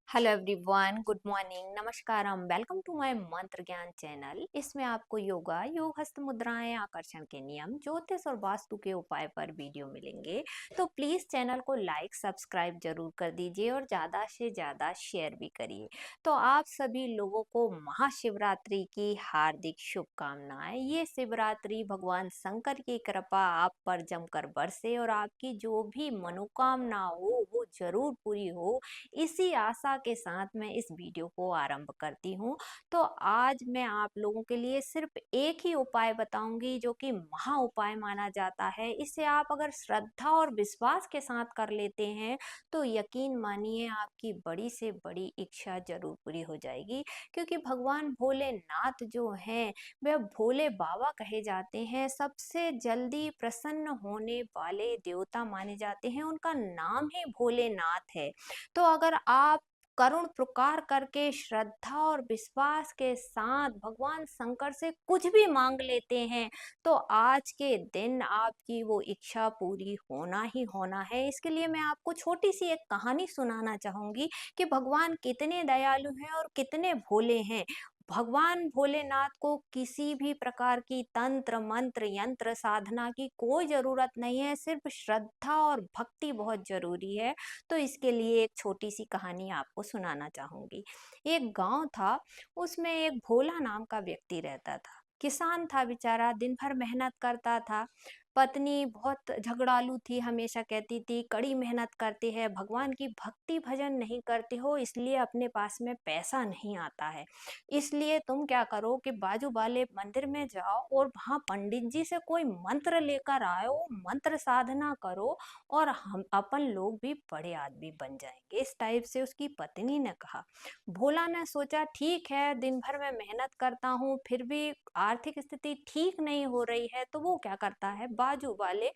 Hello everyone, good morning, नमस्कारम, welcome to my Mantra Gyan channel. इसमें आपको योगा, योग, हस्त मुद्राएं, आकर्षण के नियम, ज्योतिष और वास्तु के उपाय पर वीडियो मिलेंगे। तो प्लीज चैनल को लाइक सब्सक्राइब जरूर कर दीजिए और ज्यादा से ज्यादा शेयर भी करिए। तो आप सभी लोगों को महाशिवरात्रि की हार्दिक शुभकामनाएं। ये शिवरात्रि भगवान शंकर की कृपा आप पर जमकर बरसे और आपकी जो भी मनोकामना हो वो जरूर पूरी हो, इसी आशा के साथ मैं इस वीडियो को आरंभ करती हूँ। तो आज मैं आप लोगों के लिए सिर्फ एक ही उपाय बताऊंगी जो कि महा उपाय माना जाता है। इसे आप अगर श्रद्धा और विश्वास के साथ कर लेते हैं तो यकीन मानिए आपकी बड़ी से बड़ी इच्छा जरूर पूरी हो जाएगी। क्योंकि भगवान भोलेनाथ जो हैं वह भोले बाबा कहे जाते हैं, सबसे जल्दी प्रसन्न होने वाले देवता माने जाते हैं। उनका नाम ही भोलेनाथ है। तो अगर आप करुण पुकार करके श्रद्धा और विश्वास के साथ भगवान शंकर से कुछ भी मांग लेते हैं तो आज के दिन आपकी वो इच्छा पूरी होना ही होना है। इसके लिए मैं आपको छोटी सी एक कहानी सुनाना चाहूंगी कि भगवान कितने दयालु हैं और कितने भोले हैं। भगवान भोलेनाथ को किसी भी प्रकार की तंत्र मंत्र यंत्र साधना की कोई जरूरत नहीं है, सिर्फ श्रद्धा और भक्ति बहुत जरूरी है। तो इसके लिए एक छोटी सी कहानी आपको सुनाना चाहूंगी। एक गांव था, उसमें एक भोला नाम का व्यक्ति रहता था। किसान था बेचारा, दिन भर मेहनत करता था। पत्नी बहुत झगड़ालू थी, हमेशा कहती थी कड़ी मेहनत करते हैं, भगवान की भक्ति भजन नहीं करते हो इसलिए अपने पास में पैसा नहीं आता है। इसलिए तुम क्या करो कि बाजू वाले मंदिर में जाओ और वहां पंडित जी से कोई मंत्र लेकर आओ, मंत्र साधना करो और हम अपन लोग भी बड़े आदमी बन जाएंगे। इस टाइप से उसकी पत्नी ने कहा। भोला ने सोचा ठीक है, दिन भर मैं मेहनत करता हूँ फिर भी आर्थिक स्थिति ठीक नहीं हो रही है, तो वो क्या करता है बाजू वाले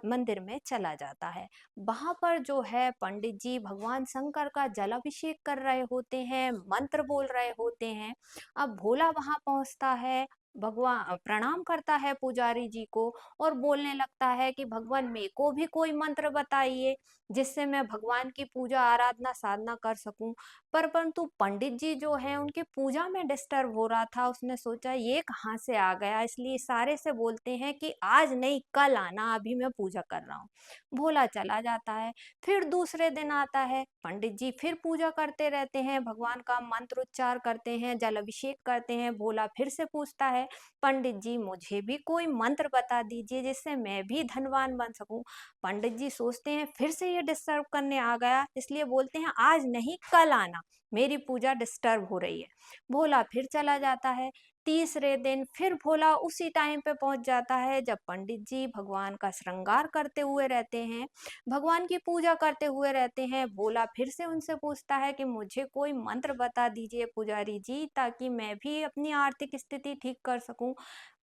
मंदिर में चला जाता है। वहां पर जो है पंडित जी भगवान शंकर का जलाभिषेक कर रहे होते हैं, मंत्र बोल रहे होते हैं। अब भोला वहां पहुंचता है, भगवान प्रणाम करता है पुजारी जी को और बोलने लगता है कि भगवान मेरे को भी कोई मंत्र बताइए जिससे मैं भगवान की पूजा आराधना साधना कर सकूं। परंतु पंडित जी जो है उनकी पूजा में डिस्टर्ब हो रहा था। उसने सोचा ये कहाँ से आ गया, इसलिए इशारे से बोलते हैं कि आज नहीं कल आना, अभी मैं पूजा कर रहा हूँ। भोला चला जाता है। फिर दूसरे दिन आता है, पंडित जी फिर पूजा करते रहते हैं, भगवान का मंत्र उच्चार करते हैं, जल अभिषेक करते हैं। भोला फिर से पूछता है पंडित जी मुझे भी कोई मंत्र बता दीजिए जिससे मैं भी धनवान बन सकूं। पंडित जी सोचते हैं फिर से ये डिस्टर्ब करने आ गया, इसलिए बोलते हैं आज नहीं कल आना, मेरी पूजा डिस्टर्ब हो रही है। भोला फिर चला जाता है। तीसरे दिन फिर भोला उसी टाइम पे पहुंच जाता है जब पंडित जी भगवान का श्रृंगार करते हुए रहते हैं, भगवान की पूजा करते हुए रहते हैं। भोला फिर से उनसे पूछता है कि मुझे कोई मंत्र बता दीजिए पुजारी जी, ताकि मैं भी अपनी आर्थिक स्थिति ठीक कर सकूं।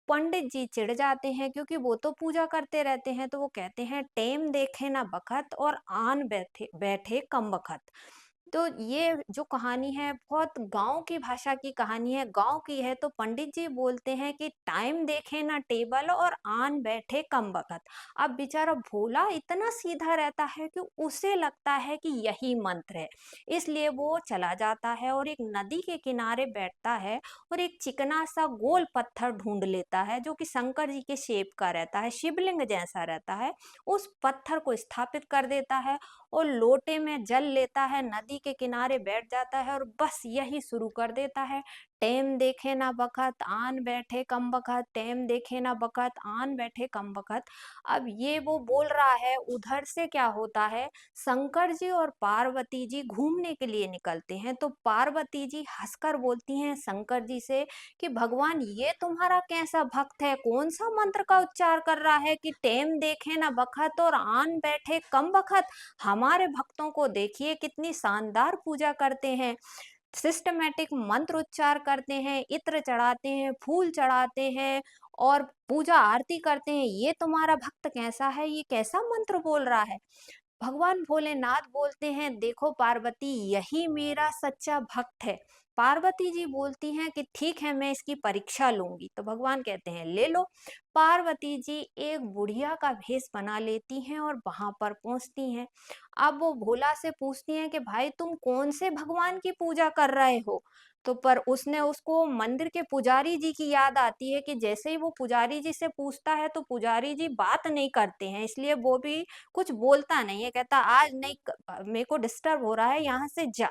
पंडित जी चिढ़ जाते हैं क्योंकि वो तो पूजा करते रहते हैं, तो वो कहते हैं टेम देखे ना बखत और आन बैठे बैठे कम बखत। तो ये जो कहानी है बहुत गांव की भाषा की कहानी है, गांव की है। तो पंडित जी बोलते हैं कि टाइम देखे ना टेबल और आन बैठे कम बखत। अब बेचारा भोला इतना सीधा रहता है कि उसे लगता है कि यही मंत्र है, इसलिए वो चला जाता है और एक नदी के किनारे बैठता है और एक चिकना सा गोल पत्थर ढूंढ लेता है जो कि शंकर जी के शेप का रहता है, शिवलिंग जैसा रहता है। उस पत्थर को स्थापित कर देता है और लोटे में जल लेता है, नदी के किनारे बैठ जाता है और बस यही शुरू कर देता है। टेम देखे ना बखत आन बैठे कम बखत, टेम देखे ना बखत आन बैठे कम बखत। अब ये वो बोल रहा है, उधर से क्या होता है, शंकर जी और पार्वती जी घूमने के लिए निकलते हैं। तो पार्वती जी हंसकर बोलती हैं शंकर जी से कि भगवान ये तुम्हारा कैसा भक्त है, कौन सा मंत्र का उच्चार कर रहा है कि टेम देखे ना बखत और आन बैठे कम बखत। हमारे भक्तों को देखिए कितनी शानदार पूजा करते हैं, सिस्टमेटिक मंत्र उच्चार करते हैं, इत्र चढ़ाते हैं, फूल चढ़ाते हैं और पूजा आरती करते हैं। ये तुम्हारा भक्त कैसा है, ये कैसा मंत्र बोल रहा है। भगवान भोलेनाथ बोलते हैं देखो पार्वती, यही मेरा सच्चा भक्त है। पार्वती जी बोलती हैं कि ठीक है, मैं इसकी परीक्षा लूंगी। तो भगवान कहते हैं ले लो। पार्वती जी एक बुढ़िया का भेष बना लेती हैं और वहां पर पहुंचती हैं। अब वो भोला से पूछती हैं कि भाई तुम कौन से भगवान की पूजा कर रहे हो। तो पर उसने उसको मंदिर के पुजारी जी की याद आती है कि जैसे ही वो पुजारी जी से पूछता है तो पुजारी जी बात नहीं करते हैं, इसलिए वो भी कुछ बोलता नहीं है, कहता आज नहीं, मेरे को डिस्टर्ब हो रहा है, यहाँ से जा।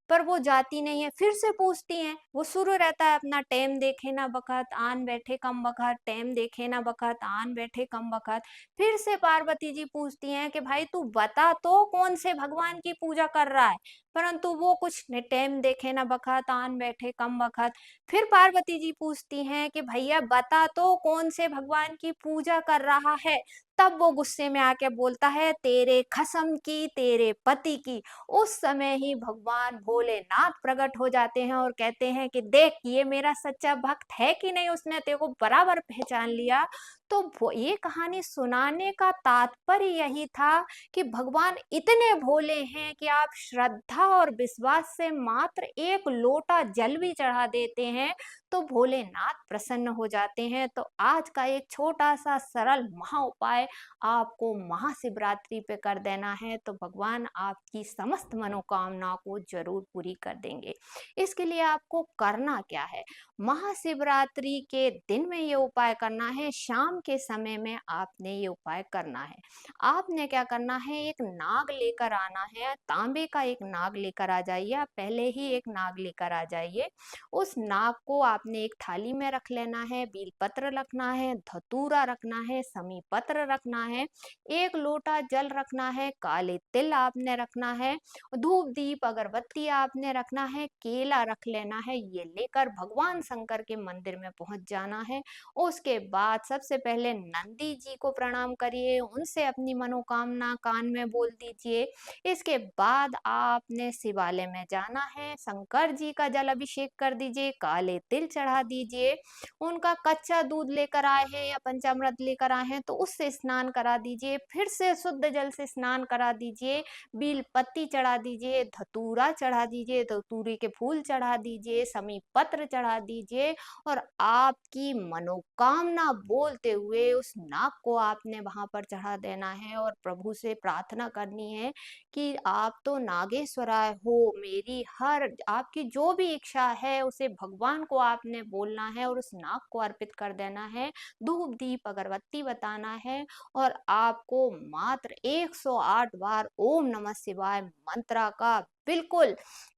पर वो जाती नहीं है, फिर से पूछती हैं, वो शुरू रहता है अपना टेम देखे ना बखत आन बैठे कम बखत, टेम देखे ना बखत आन बैठे कम बखत। फिर से पार्वती जी पूछती हैं कि भाई तू बता तो कौन से भगवान की पूजा कर रहा है। परंतु वो कुछ न टेम देखे ना बखत आन बैठे कम बखत। फिर पार्वती जी पूछती हैं कि भैया बता तो कौन से भगवान की पूजा कर रहा है। तब वो गुस्से में आके बोलता है तेरे खसम की, तेरे पति की। उस समय ही भगवान भोलेनाथ प्रकट हो जाते हैं और कहते हैं कि देख ये मेरा सच्चा भक्त है कि नहीं, उसने तेरे को बराबर पहचान लिया। तो ये कहानी सुनाने का तात्पर्य यही था कि भगवान इतने भोले हैं कि आप श्रद्धा और विश्वास से मात्र एक लोटा जल भी चढ़ा देते हैं तो भोलेनाथ प्रसन्न हो जाते हैं। तो आज का एक छोटा सा सरल महा उपाय आपको महाशिवरात्रि पे कर देना है, तो भगवान आपकी समस्त मनोकामना को जरूर पूरी कर देंगे। इसके लिए आपको करना क्या है, महाशिवरात्रि के दिन में ये उपाय करना है, शाम के समय में आपने ये उपाय करना है। आपने क्या करना है, एक नाग लेकर आना है, तांबे का एक नाग लेकर आ जाइए, आप पहले ही एक नाग लेकर आ जाइए। उस नाग को आपने एक थाली में रख लेना है, बीलपत्र रखना है, धतूरा रखना है, समी पत्र रखना है, एक लोटा जल रखना है, काले तिल आपने रखना है, धूप दीप अगरबत्ती आपने रखना है, केला रख लेना है। ये लेकर भगवान शंकर के मंदिर में पहुंच जाना है। उसके बाद सबसे पहले नंदी जी को प्रणाम करिए, उनसे अपनी मनोकामना कान में बोल दीजिए। इसके बाद आपने शिवालय में जाना है, शंकर जी का जल अभिषेक कर दीजिए, काले तिल चढ़ा दीजिए, उनका कच्चा दूध लेकर आए हैं या पंचामृत लेकर आए हैं तो उससे स्नान करा दीजिए, फिर से शुद्ध जल से स्नान करा दीजिए, बील पत्ती चढ़ा दीजिए, धतूरा चढ़ा दीजिए, धतूरे के फूल चढ़ा दीजिए, समी पत्र चढ़ा दीजिए और आपकी मनोकामना बोलते हुए उस नाग को आपने वहां पर चढ़ा देना है और प्रभु से प्रार्थना करनी है कि आप तो नागेश्वराय हो, मेरी हर आपकी जो भी इच्छा है उसे भगवान को आपने बोलना है और उस नाग को अर्पित कर देना है, धूप दीप अगरबत्ती बताना है और आपको मात्र 108 बार ओम नमः शिवाय मंत्रा का बिल्कुल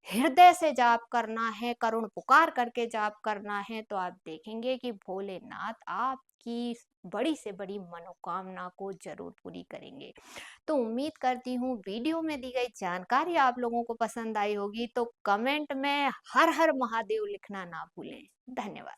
हृदय से जाप करना है, करुण पुकार करके जाप करना है। तो आप देखेंगे कि भोलेनाथ आपकी बड़ी से बड़ी मनोकामना को जरूर पूरी करेंगे। तो उम्मीद करती हूँ वीडियो में दी गई जानकारी आप लोगों को पसंद आई होगी, तो कमेंट में हर हर महादेव लिखना ना भूलें। धन्यवाद।